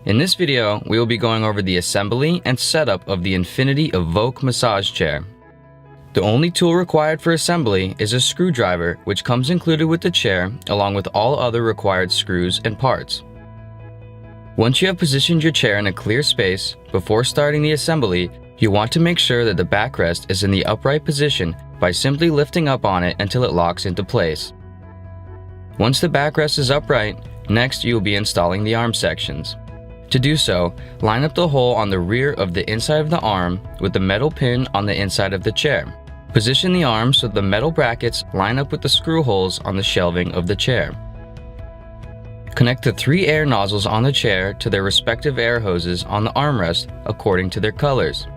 In this video, we will be going over the assembly and setup of the Infinity Evoke massage chair. The only tool required for assembly is a screwdriver, which comes included with the chair along with all other required screws and parts. Once you have positioned your chair in a clear space, before starting the assembly, you want to make sure that the backrest is in the upright position by simply lifting up on it until it locks into place. Once the backrest is upright, next you will be installing the arm sections. To do so, line up the hole on the rear of the inside of the arm with the metal pin on the inside of the chair. Position the arm so the metal brackets line up with the screw holes on the shelving of the chair. Connect the 3 air nozzles on the chair to their respective air hoses on the armrest according to their colors.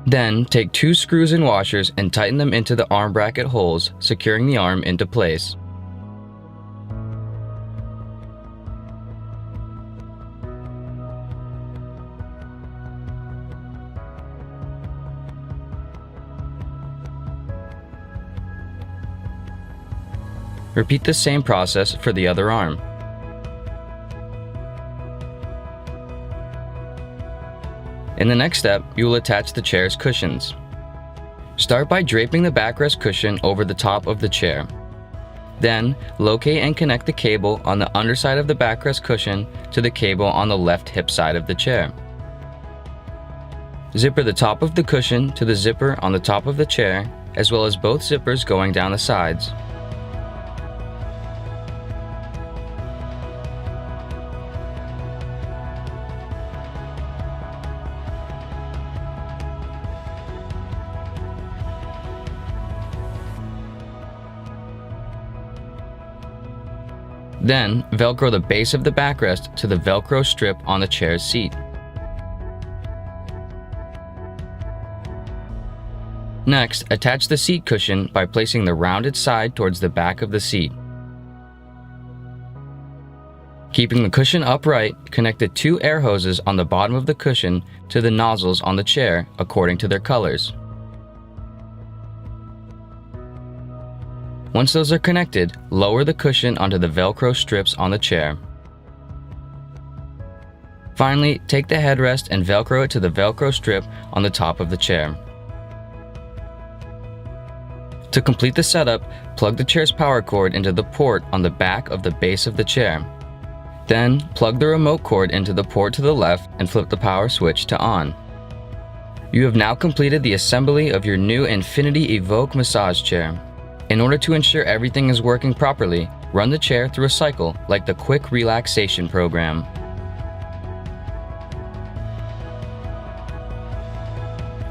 Then, take 2 screws and washers and tighten them into the arm bracket holes, securing the arm into place. Repeat the same process for the other arm. In the next step, you will attach the chair's cushions. Start by draping the backrest cushion over the top of the chair. Then, locate and connect the cable on the underside of the backrest cushion to the cable on the left hip side of the chair. Zipper the top of the cushion to the zipper on the top of the chair, as well as both zippers going down the sides. Then, Velcro the base of the backrest to the Velcro strip on the chair's seat. Next, attach the seat cushion by placing the rounded side towards the back of the seat. Keeping the cushion upright, connect the 2 air hoses on the bottom of the cushion to the nozzles on the chair according to their colors. Once those are connected, lower the cushion onto the Velcro strips on the chair. Finally, take the headrest and Velcro it to the Velcro strip on the top of the chair. To complete the setup, plug the chair's power cord into the port on the back of the base of the chair. Then, plug the remote cord into the port to the left and flip the power switch to on. You have now completed the assembly of your new Infinity Evoke massage chair. In order to ensure everything is working properly, run the chair through a cycle like the quick relaxation program.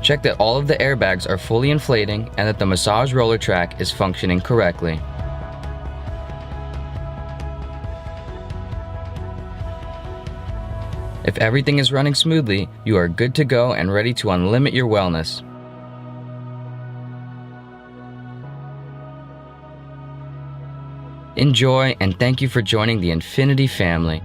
Check that all of the airbags are fully inflating and that the massage roller track is functioning correctly. If everything is running smoothly, you are good to go and ready to unlimit your wellness. Enjoy, and thank you for joining the Infinity family.